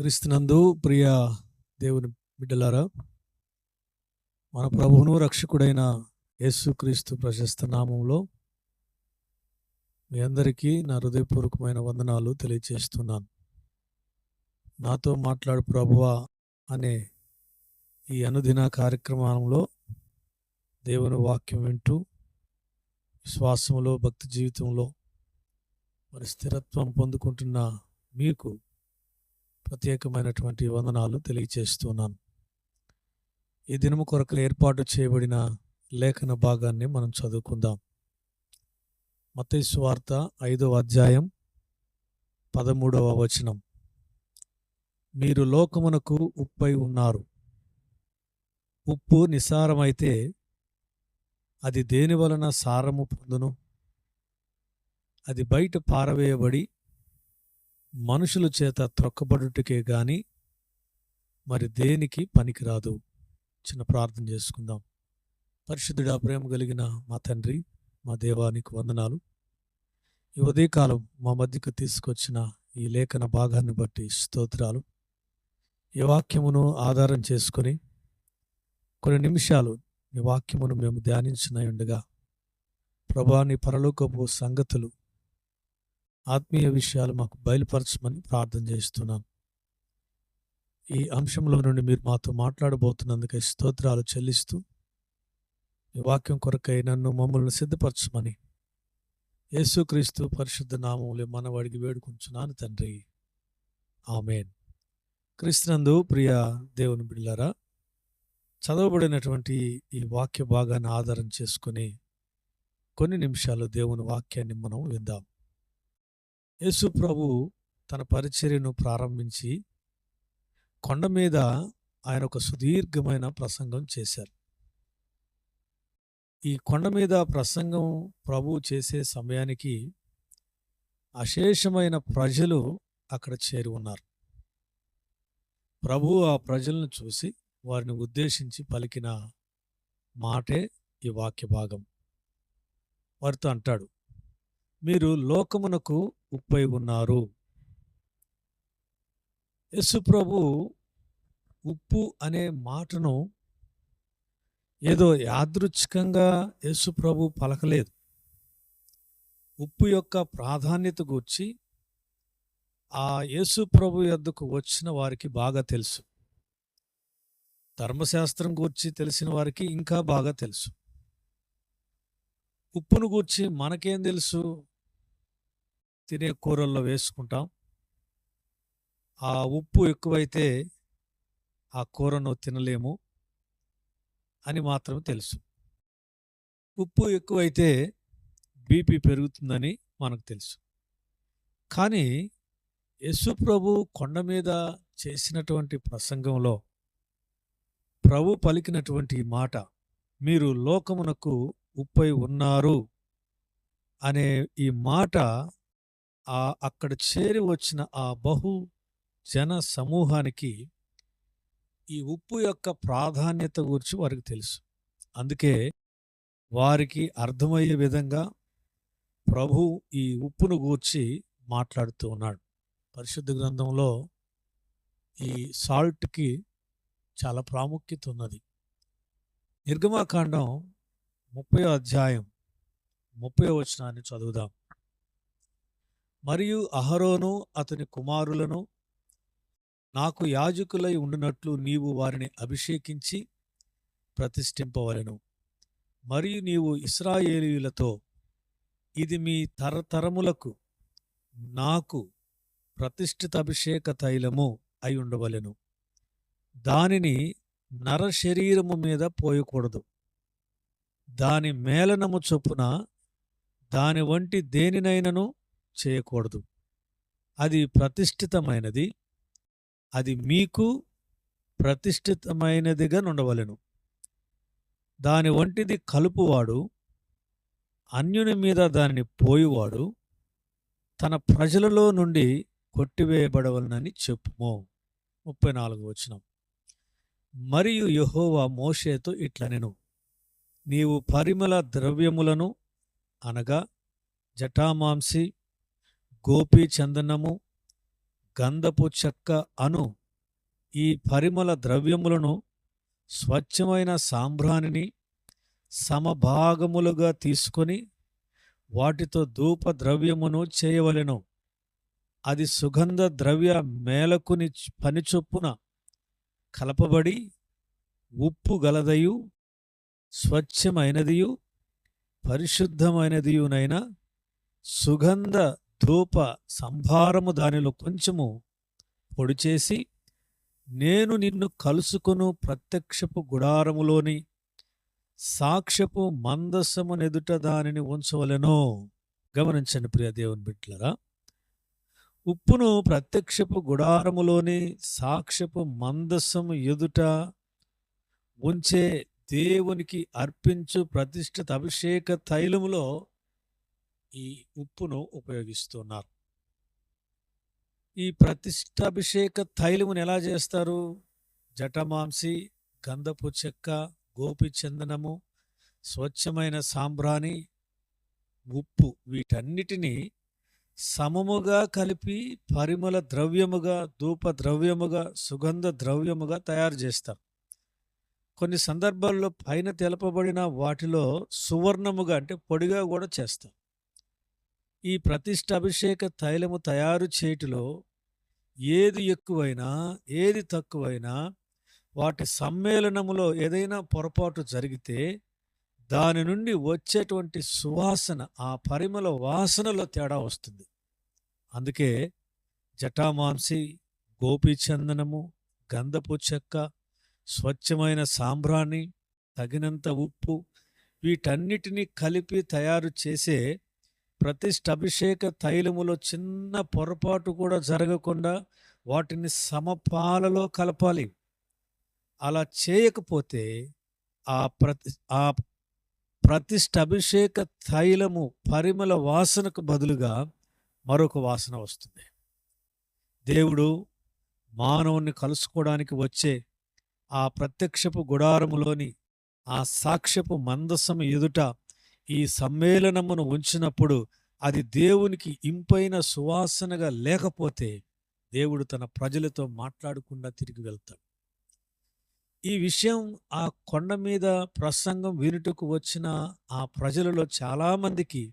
క్రీస్తునందు ప్రియ దేవుని బిడ్డలారా, మన ప్రభువును రక్షకుడైన యేసుక్రీస్తు ప్రశస్త నామంలో మీ అందరికీ నా హృదయపూర్వకమైన వందనాలు తెలియజేస్తున్నాను. నాతో మాట్లాడు ప్రభువా అనే ఈ అనుదిన కార్యక్రమంలో దేవుని వాక్యం వింటూ విశ్వాసంలో, భక్తి జీవితంలో మరి స్థిరత్వం పొందుకుంటున్న మీకు ప్రత్యేకమైనటువంటి వందనాలు తెలియజేస్తున్నాను. ఈ దినము కొరకు ఏర్పాటు చేయబడిన లేఖన భాగాన్ని మనం చదువుకుందాం. మత్తయి సువార్త 5వ అధ్యాయం 13వ వచనం. మీరు లోకమునకు ఉప్పై ఉన్నారు. ఉప్పు నిసారమైతే అది దేని వలన సారము పొందును? అది బయట పారవేయబడి మనుషుల చేత త్రొక్కబడుటకే గాని మరి దేనికి పనికిరాదు. చిన్న ప్రార్థన చేసుకుందాం. పరిశుద్ధుడా, ప్రేమ కలిగిన మా తండ్రి, మా దేవానికి వందనాలు. ఈ ఉదయకాలం మా మధ్యకు తీసుకొచ్చిన ఈ లేఖన భాగాన్ని బట్టి స్తోత్రాలు. ఈ వాక్యమును ఆధారం చేసుకొని కొన్ని నిమిషాలు నీ వాక్యమును మేము ధ్యానించినయుండగా ప్రభా, నీ పరలోకపు సంగతులు, ఆత్మీయ విషయాలు మాకు బయలుపరచమని ప్రార్థన చేస్తున్నాను. ఈ అంశంలో నుండి మీరు మాతో మాట్లాడబోతున్నందుకే స్తోత్రాలు చెల్లిస్తూ ఈ వాక్యం కొరకై నన్ను మమ్మల్ని సిద్ధపరచమని యేసుక్రీస్తు పరిశుద్ధ నామములో మనవడికి వేడుకుంటున్నాను తండ్రి, ఆమేన్. క్రీస్తునందు ప్రియ దేవుని బిడ్డలారా, చదవబడినటువంటి ఈ వాక్య భాగాన్ని ఆధారం చేసుకొని కొన్ని నిమిషాలు దేవుని వాక్యాన్ని మనం విందాం. యేసు ప్రభు తన పరిచర్యను ప్రారంభించి కొండ మీద ఆయన ఒక సుదీర్ఘమైన ప్రసంగం చేశారు. ఈ కొండ మీద ప్రసంగం ప్రభు చేసే సమయానికి అశేషమైన ప్రజలు అక్కడ చేరి ఉన్నారు. ప్రభు ఆ ప్రజలను చూసి వారిని ఉద్దేశించి పలికిన మాటే ఈ వాక్య భాగం. వారితో అంటాడు, మీరు లోకమునకు ఉప్పై ఉన్నారు. యేసు ప్రభు ఉప్పు అనే మాటను ఏదో యాదృచ్ఛికంగా యేసు ప్రభు పలకలేదు. ఉప్పు యొక్క ప్రాధాన్యత గూర్చి ఆ యేసు ప్రభు యొద్దకు వచ్చిన వారికి బాగా తెలుసు. ధర్మశాస్త్రం గూర్చి తెలిసిన వారికి ఇంకా బాగా తెలుసు. ఉప్పును గూర్చి మనకేం తెలుసు? తినే కూరల్లో వేసుకుంటాం. ఆ ఉప్పు ఎక్కువైతే ఆ కూరను తినలేము అని మాత్రమే తెలుసు. ఉప్పు ఎక్కువైతే బీపీ పెరుగుతుందని మనకు తెలుసు. కానీ యేసు ప్రభు కొండ మీద చేసినటువంటి ప్రసంగంలో ప్రభు పలికినటువంటి మాట, మీరు లోకమునకు ఉప్పై ఉన్నారు అనే ఈ మాట అక్కడ చేరి వచ్చిన ఆ బహు జన సమూహానికి ఈ ఉప్పు యొక్క ప్రాధాన్యత గురించి వారికి తెలుసు. అందుకే వారికి అర్థమయ్యే విధంగా ప్రభు ఈ ఉప్పును గూర్చి మాట్లాడుతూ ఉన్నాడు. పరిశుద్ధ గ్రంథంలో ఈ సాల్ట్కి చాలా ప్రాముఖ్యత ఉన్నది. నిర్గమాకాండం 30వ అధ్యాయం 30వ వచనాన్ని చదువుదాం. మరియు అహరోను అతని కుమారులను నాకు యాజకులై ఉండునట్లు నీవు వారిని అభిషేకించి ప్రతిష్ఠింపవలెను. మరియు నీవు ఇశ్రాయేలీయులతో, ఇది మీ తరతరములకు నాకు ప్రతిష్ఠిత అభిషేక తైలము అయి ఉండవలెను. దానిని నరశరీరము మీద పోయకూడదు. దాని మేళనము చొప్పున దాని వంటి దేనినైనను చేయకూడదు. అది ప్రతిష్ఠితమైనది, అది మీకు ప్రతిష్ఠితమైనదిగా నుండవలెను. దాని వంటిది కలుపువాడు, అన్యుని మీద దానిని పోయువాడు తన ప్రజలలో నుండి కొట్టివేయబడవలనని చెప్పుము. 34వ వచనం. మరియు యెహోవా మోషేతో ఇట్లనెను, నీవు పరిమళ ద్రవ్యములను అనగా జటామాంసి, గోపీ చందనము, గంధపు చెక్క అను ఈ పరిమళ ద్రవ్యములను స్వచ్ఛమైన సాంబ్రాణిని సమభాగములుగా తీసుకొని వాటితో ధూప ద్రవ్యమును చేయవలెను. అది సుగంధ ద్రవ్య మేలకుని పనిచొప్పున కలపబడి ఉప్పు గలదయు స్వచ్ఛమైనదియు పరిశుద్ధమైనదియునైన సుగంధ ధూప సంభారము దానిలో కొంచెము పొడి చేసి నేను నిన్ను కలుసుకొను ప్రత్యక్షపు గుడారములోని సాక్ష్యపు మందసమునెదుట దానిని ఉంచవలెను. గమనించండి ప్రియ దేవుని బిడ్డలారా, ఉప్పును ప్రత్యక్షపు గుడారములోని సాక్ష్యపు మందసము ఎదుట ఉంచే దేవునికి అర్పించు ప్రతిష్ఠిత అభిషేక తైలములో ఈ ఉప్పును ఉపయోగిస్తున్నారు. ఈ ప్రతిష్టాభిషేక తైలమును ఎలా చేస్తారు? జటమాంసి, గంధపు చెక్క, గోపి చందనము, స్వచ్ఛమైన సాంబ్రాణి, ఉప్పు వీటన్నిటినీ సమముగా కలిపి పరిమళ ద్రవ్యముగా, ధూప ద్రవ్యముగా, సుగంధ ద్రవ్యముగా తయారు చేస్తారు. కొన్ని సందర్భాల్లో పైన తెలపబడిన వాటిలో సువర్ణముగా అంటే పొడిగా కూడా చేస్తారు. ఈ ప్రతిష్టాభిషేక తైలము తయారు చేయుటలో ఏది ఎక్కువైనా ఏది తక్కువైనా వాటి సమ్మేళనములో ఏదైనా పొరపాటు జరిగితే దాని నుండి వచ్చేటువంటి సువాసన, ఆ పరిమళ వాసనలో తేడా వస్తుంది. అందుకే జటామాంసి, గోపీచందనము, గంధపు చెక్క, స్వచ్ఛమైన సాంబ్రాణి, తగినంత ఉప్పు వీటన్నిటినీ కలిపి తయారు చేసే ప్రతిష్టాభిషేక తైలములో చిన్న పొరపాటు కూడా జరగకుండా వాటిని సమపాలలో కలపాలి. అలా చేయకపోతే ఆ ప్రతిష్టాభిషేక తైలము పరిమళ వాసనకు బదులుగా మరొక వాసన వస్తుంది. దేవుడు మానవుని కలుసుకోవడానికి వచ్చే ఆ ప్రత్యక్షపు గుడారములోని ఆ సాక్ష్యపు మందసము ఎదుట ఈ సమ్మేళనమును ఉంచినప్పుడు అది దేవునికి ఇంపైన సువాసనగా లేకపోతే దేవుడు తన ప్రజలతో మాట్లాడకుండా తిరిగి వెళ్తాడు. ఈ విషయం ఆ కొండ మీద ప్రసంగం వినుటకు వచ్చిన ఆ ప్రజలలో చాలామందికి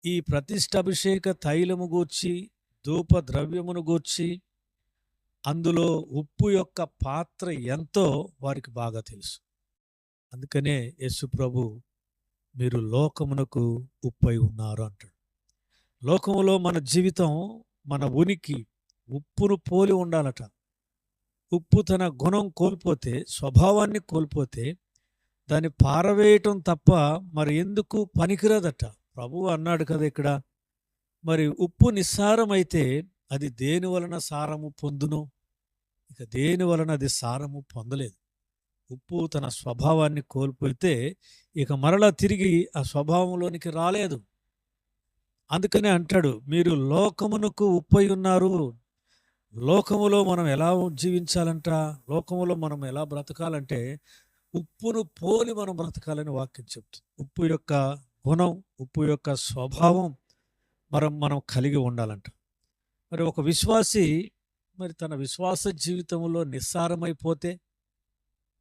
ఈ ప్రతిష్టాభిషేక తైలము గూర్చి, ధూప ద్రవ్యమును గూర్చి, అందులో ఉప్పు యొక్క పాత్ర ఎంతో వారికి బాగా తెలుసు. అందుకనే యేసు ప్రభు మీరు లోకమునకు ఉప్పై ఉన్నారు అంటాడు. లోకములో మన జీవితం, మన ఉనికి ఉప్పును పోలి ఉండాలట. ఉప్పు తన గుణం కోల్పోతే, స్వభావాన్ని కోల్పోతే దాన్ని పారవేయటం తప్ప మరి ఎందుకు పనికిరాదట. ప్రభువు అన్నాడు కదా ఇక్కడ, మరి ఉప్పు నిస్సారమైతే అది దేని వలన సారము పొందును? ఇక దేని వలన అది సారము పొందలేదు. ఉప్పు తన స్వభావాన్ని కోల్పోతే ఇక మరలా తిరిగి ఆ స్వభావంలోనికి రాలేదు. అందుకనే అంటాడు, మీరు లోకమునకు ఉప్పై ఉన్నారు. లోకములో మనం ఎలా జీవించాలంట? లోకములో మనం ఎలా బ్రతకాలంటే ఉప్పును పోలి మనం బ్రతకాలని వాక్యం చెప్తుంది. ఉప్పు యొక్క గుణం, ఉప్పు యొక్క స్వభావం మనం కలిగి ఉండాలంట. మరి ఒక విశ్వాసి మరి తన విశ్వాస జీవితంలో నిస్సారమైపోతే,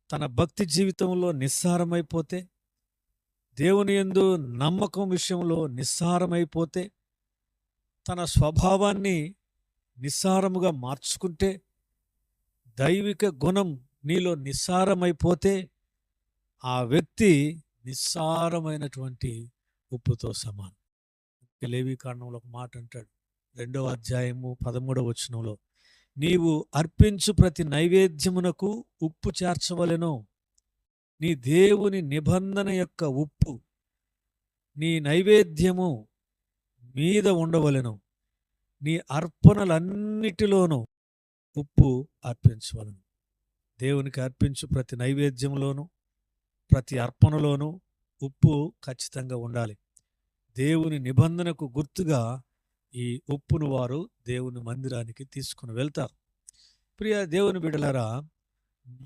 తన భక్తి జీవితంలో నిస్సారమైపోతే, దేవుని యందు నమ్మకం విషయంలో నిస్సారమైపోతే, తన స్వభావాన్ని నిస్సారముగా మార్చుకుంటే, దైవిక గుణం నీలో నిస్సారమైపోతే ఆ వ్యక్తి నిస్సారమైనటువంటి ఉప్పుతో సమానం. లేవీకాండంలో ఒక మాట అంటాడు, 2వ అధ్యాయము 13వ వచనంలో, నీవు అర్పించు ప్రతి నైవేద్యమునకు ఉప్పు చేర్చవలెను. నీ దేవుని నిబంధన యొక్క ఉప్పు నీ నైవేద్యము మీద ఉండవలెను. నీ అర్పణలన్నిటిలోనూ ఉప్పు అర్పించవలను. దేవునికి అర్పించు ప్రతి నైవేద్యంలోనూ, ప్రతి అర్పణలోనూ ఉప్పు ఖచ్చితంగా ఉండాలి. దేవుని నిబంధనకు గుర్తుగా ఈ ఉప్పును వారు దేవుని మందిరానికి తీసుకుని వెళ్తారు. ప్రియ దేవుని బిడ్డలారా,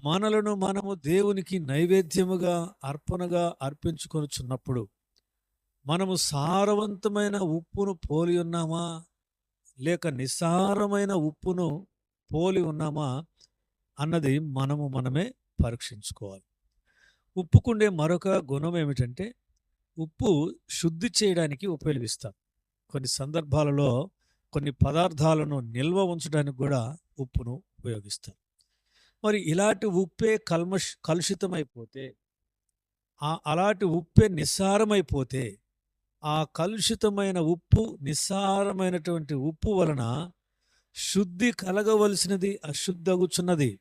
మనలను మనము దేవునికి నైవేద్యముగా, అర్పణగా అర్పించుకొనుచున్నప్పుడు మనము సారవంతమైన ఉప్పును పోలి ఉన్నామా లేక నిస్సారమైన ఉప్పును పోలి ఉన్నామా అన్నది మనమే పరీక్షించుకోవాలి. ఉప్పుకుండే మరొక గుణం ఏమిటంటే ఉప్పు శుద్ధి చేయడానికి ఉపయోగిస్తాం. కొన్ని సందర్భాలలో కొన్ని పదార్థాలను నిల్వ ఉంచడానికి కూడా ఉప్పును ఉపయోగిస్తాం. మరి ఇలాంటి ఉప్పే కలుషితమైపోతే, అలాంటి ఉప్పే నిస్సారమైపోతే, ఆ కలుషితమైన ఉప్పు, నిస్సారమైనటువంటి ఉప్పు వలన శుద్ధి కలగవలసినది అశుద్ధగుచున్నది.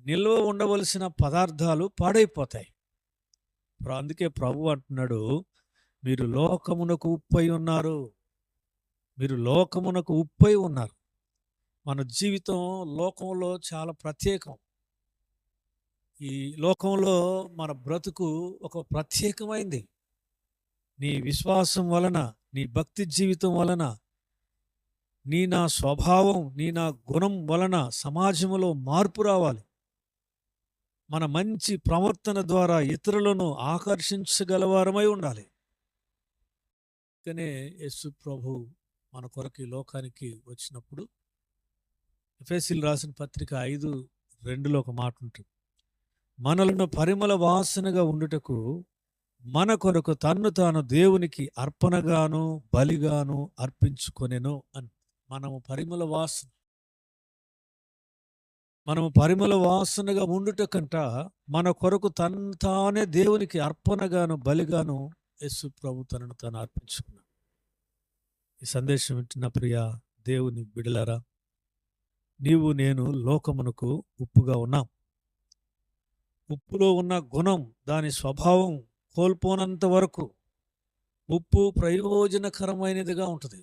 నిల్వ ఉండవలసిన పదార్థాలు పాడైపోతాయి. అందుకే ప్రభు అంటున్నాడు, మీరు లోకమునకు ఉప్పై ఉన్నారు. మీరు లోకమునకు ఉప్పై ఉన్నారు. మన జీవితం లోకంలో చాలా ప్రత్యేకం. ఈ లోకంలో మన బ్రతుకు ఒక ప్రత్యేకమైంది. నీ విశ్వాసం వలన, నీ భక్తి జీవితం వలన, నా స్వభావం, నా గుణం వలన సమాజంలో మార్పు రావాలి. మన మంచి ప్రవర్తన ద్వారా ఇతరులను ఆకర్షించగలవారమై ఉండాలి. అందుకనే యేసు ప్రభు మన కొరకు ఈ లోకానికి వచ్చినప్పుడు ఎఫెసీయులకు రాసిన పత్రిక 5:2లో ఒక మాట ఉంటుంది. మనలను పరిమళ వాసనగా ఉండుటకు మన కొరకు తన్ను తాను దేవునికి అర్పణగాను బలిగాను అర్పించుకొనెను అని. మనము పరిమళ వాసనగా ఉండుటకంట మన కొరకు తను తానే దేవునికి అర్పణగాను బలిగాను యేసు ప్రభు తనను తాను అర్పించుకున్నాడు. ఈ సందేశం వింటున్న ప్రియ దేవుని బిడలారా, నీవు నేను లోకమునకు ఉప్పుగా ఉన్నాం. ఉప్పులో ఉన్న గుణం, దాని స్వభావం కోల్పోనంత వరకు ఉప్పు ప్రయోజనకరమైనదిగా ఉంటుంది.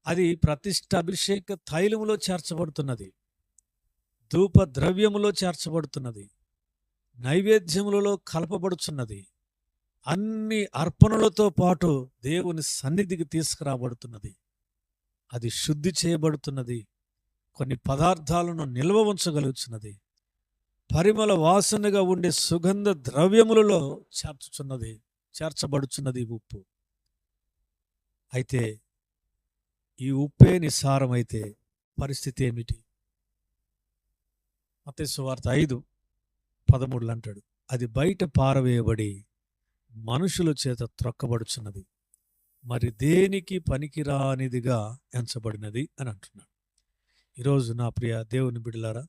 అది ప్రతిష్ఠ అభిషేక తైలములో చేర్చబడుతున్నది, ధూప ద్రవ్యములో చేర్చబడుతున్నది, నైవేద్యములలో కలపబడుచున్నది, అన్ని అర్పణలతో పాటు దేవుని సన్నిధికి తీసుకురాబడుతున్నది. అది శుద్ధి చేయబడుతున్నది, కొన్ని పదార్థాలను నిల్వ ఉంచగలుగుతున్నది, పరిమళ వాసనగా ఉండే సుగంధ ద్రవ్యములలో చేర్చబడుచున్నది ఉప్పు. అయితే ఈ ఉప్పే నిస్సారమైతే పరిస్థితి ఏమిటి? మత్తయి సువార్త 5:13 అంటాడు, అది బయట పారవేయబడి మనుషుల చేత త్రొక్కబడుచున్నది, మరి దేనికి పనికిరానిదిగా ఎంచబడినది అని అంటున్నాడు. ఈరోజు నా ప్రియ దేవుని బిడ్డలారా,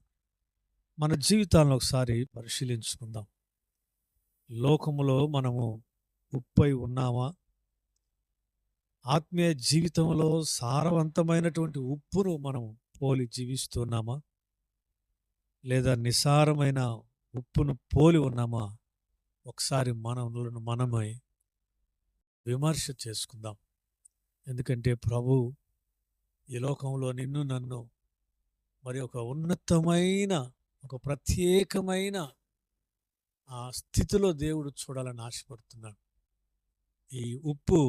మన జీవితాలను ఒకసారి పరిశీలించుకుందాం. లోకములో మనము ఉప్పై ఉన్నామా? ఆత్మీయ జీవితంలో సారవంతమైనటువంటి ఉప్పును మనం పోలి జీవిస్తున్నామా? లేదా నిస్సారమైన ఉప్పును పోలి ఉన్నామా? ఒకసారి మనమే విమర్శ చేసుకుందాం. ఎందుకంటే ప్రభు ఈ లోకంలో నిన్ను నన్ను మరి ఒక ఉన్నతమైన, ఒక ప్రత్యేకమైన ఆ స్థితిలో దేవుడు చూడాలని ఆశపడుతున్నాడు. ఈ ఉప్పు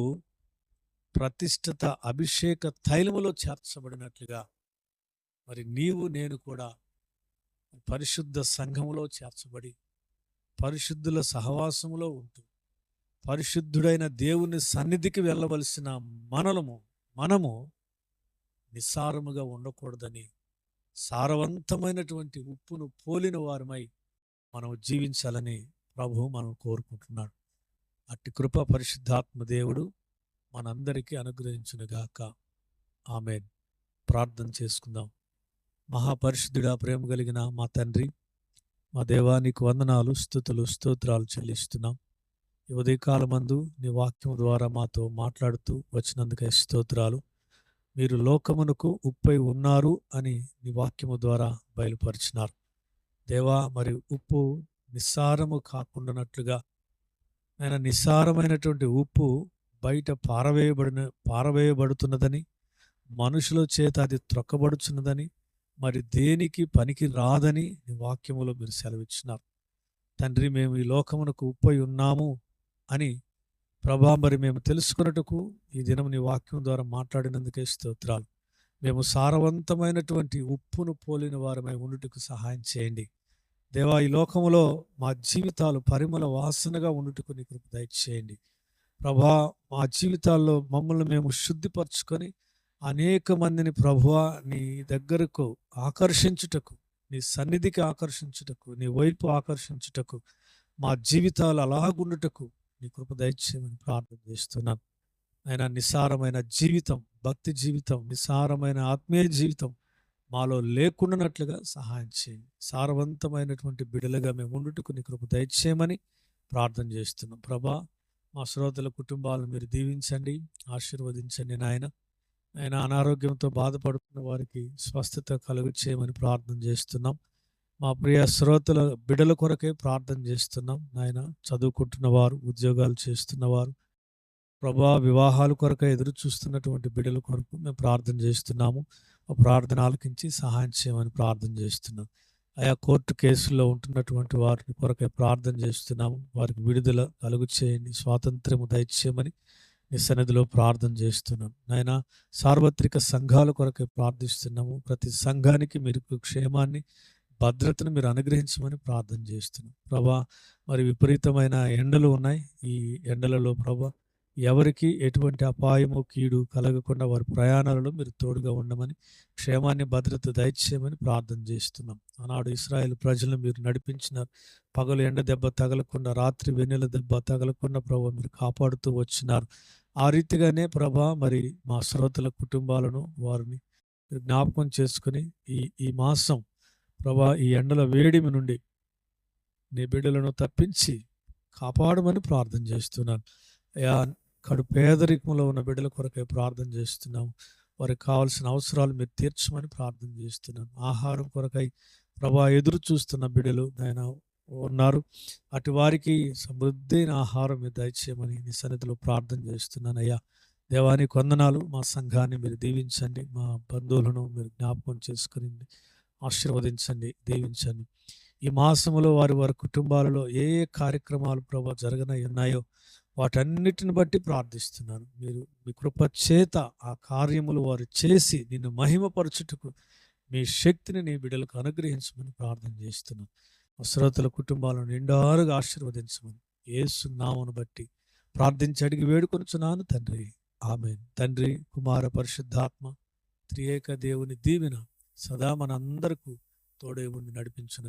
ప్రతిష్ఠిత అభిషేక తైలములో చేర్చబడినట్లుగా మరి నీవు నేను కూడా పరిశుద్ధ సంఘములో చేర్చబడి పరిశుద్ధుల సహవాసములో ఉంటూ పరిశుద్ధుడైన దేవుని సన్నిధికి వెళ్ళవలసిన మనము నిస్సారముగా ఉండకూడదని, సారవంతమైనటువంటి ఉప్పును పోలిన వారమై మనం జీవించాలని ప్రభువు మనం కోరుకుంటున్నాడు. అట్టి కృప పరిశుద్ధాత్మ దేవుడు మనందరికీ అనుగ్రహించునుగాక. ఆమేన్. ప్రార్థన చేసుకుందాం. మహాపరిశుద్ధుడా, ప్రేమ కలిగిన మా తండ్రి, మా దేవా, నీకు వందనాలు, స్తుతులు, స్తోత్రాలు చెల్లిస్తున్నాం. ఈ ఉదయకాలమందు నీ వాక్యం ద్వారా మాతో మాట్లాడుతూ వచ్చినందుకే స్తోత్రాలు. మీరు లోకమునకు ఉప్పై ఉన్నారు అని నీ వాక్యము ద్వారా బయలుపరిచినారు. దేవా, మరి ఉప్పు నిస్సారము కాకుండానట్లుగా నేను నిస్సారమైనటువంటి ఉప్పు బయట పారవేయబడుతున్నదని, మనుషుల చేత అది త్రొక్కబడుచున్నదని, మరి దేనికి పనికి రాదని నీ వాక్యములో మీరు సెలవిచ్చినారు. తండ్రి, మేము ఈ లోకమునకు ఉప్పై ఉన్నాము అని ప్రభా మరి మేము తెలుసుకున్నట్టుకు ఈ దినం నీ వాక్యం ద్వారా మాట్లాడినందుకే స్తోత్రాలు. మేము సారవంతమైనటువంటి ఉప్పును పోలిన వారమై ఉండుటకు సహాయం చేయండి. దేవా, ఈ లోకములో మా జీవితాలు పరిమళ వాసనగా ఉండుటకు నీ కృప దయచేయండి. ప్రభా, మా జీవితాల్లో మమ్మల్ని మేము శుద్ధిపరచుకొని అనేక మందిని ప్రభువా నీ దగ్గరకు ఆకర్షించుటకు, నీ సన్నిధికి ఆకర్షించుటకు, నీ వైపు ఆకర్షించుటకు, మా జీవితాలు అలాగుండుటకు నీ కృప దయచేయమని ప్రార్థన చేస్తున్నాను. ఆయన నిస్సారమైన జీవితం, భక్తి జీవితం, నిస్సారమైన ఆత్మీయ జీవితం మాలో లేకుండానట్లుగా సహాయం చేయండి. సారవంతమైనటువంటి బిడ్డలుగా మేము ఉండుటకు నీ కృప దయచేయమని ప్రార్థన చేస్తున్నాం. ప్రభా, మా శ్రోతల కుటుంబాలను మీరు దీవించండి, ఆశీర్వదించండి నాయన. ఆయన అనారోగ్యంతో బాధపడుతున్న వారికి స్వస్థత కలుగు చేయమని ప్రార్థన చేస్తున్నాం. మా ప్రియ శ్రోతల బిడ్డల కొరకే ప్రార్థన చేస్తున్నాం నాయన. చదువుకుంటున్న వారు, ఉద్యోగాలు చేస్తున్నవారు, ప్రభా వివాహాల కొరకు ఎదురు చూస్తున్నటువంటి బిడ్డల కొరకు మేము ప్రార్థన చేస్తున్నాము. ఆ ప్రార్థన ఆలకించి సహాయం చేయమని ప్రార్థన చేస్తున్నాం. ఆయా కోర్టు కేసుల్లో ఉంటున్నటువంటి వారి కొరకే ప్రార్థన చేస్తున్నాము. వారికి విడుదల కలుగు చేయండి, స్వాతంత్ర్యము దయచేయమని నీ సన్నిధిలో ప్రార్థన చేస్తున్నాం నాయన. సార్వత్రిక సంఘాల కొరకే ప్రార్థిస్తున్నాము. ప్రతి సంఘానికి మీరు క్షేమాన్ని, భద్రతను మీరు అనుగ్రహించమని ప్రార్థన చేస్తున్నాం. ప్రభా, మరి విపరీతమైన ఎండలు ఉన్నాయి. ఈ ఎండలలో ప్రభా ఎవరికి ఎటువంటి అపాయము, కీడు కలగకుండా వారి ప్రయాణాలలో మీరు తోడుగా ఉండమని, క్షేమాన్ని, భద్రత దయచేయమని ప్రార్థన చేస్తున్నాం. ఆనాడు ఇశ్రాయేలు ప్రజలను మీరు నడిపించినారు. పగలు ఎండ దెబ్బ తగలకుండా, రాత్రి వెన్నెల దెబ్బ తగలకుండా ప్రభా మీరు కాపాడుతూ వచ్చినారు. ఆ రీతిగానే ప్రభా మరి మా శ్రోతల కుటుంబాలను, వారిని మీరు జ్ఞాపకం చేసుకుని ఈ ఈ మాసం ప్రభా ఈ ఎండల వేడిమి నుండి నీ బిడ్డలను తప్పించి కాపాడమని ప్రార్థన చేస్తున్నాను. అయా, కడు పేదరికంలో ఉన్న బిడ్డల కొరకై ప్రార్థన చేస్తున్నాము. వారికి కావాల్సిన అవసరాలు మీరు తీర్చమని ప్రార్థన చేస్తున్నాను. ఆహారం కొరకై ప్రభా ఎదురు చూస్తున్న బిడ్డలు నాయన ఉన్నారు. అటు వారికి సమృద్ధైన ఆహారం మీరు దయచేయమని నీ సన్నిధిలో ప్రార్థన చేస్తున్నాను. అయ్యా దేవానికి వందనాలు. మా సంఘాన్ని మీరు దీవించండి. మా బంధువులను మీరు జ్ఞాపకం చేసుకుని ఆశీర్వదించండి, దీవించండి. ఈ మాసములో వారి వారి కుటుంబాలలో ఏ ఏ కార్యక్రమాలు ప్రభా జరగనై ఉన్నాయో వాటన్నిటిని బట్టి ప్రార్థిస్తున్నాను. మీరు మీ కృప చేత ఆ కార్యములు వారు చేసి నిన్ను మహిమపరచుటకు మీ శక్తిని నీ బిడ్డలకు అనుగ్రహించమని ప్రార్థన చేస్తున్నాను. శ్రోతల కుటుంబాలను నిండారుగా ఆశీర్వదించమని యేసు నామమును బట్టి ప్రార్థించి అడిగి వేడుకొనుచున్నాను తండ్రి. ఆమేన్. తండ్రి, కుమార, పరిశుద్ధాత్మ త్రియేక దేవుని దీవెన సదా మనందరకు తోడై ఉండి నడిపించును.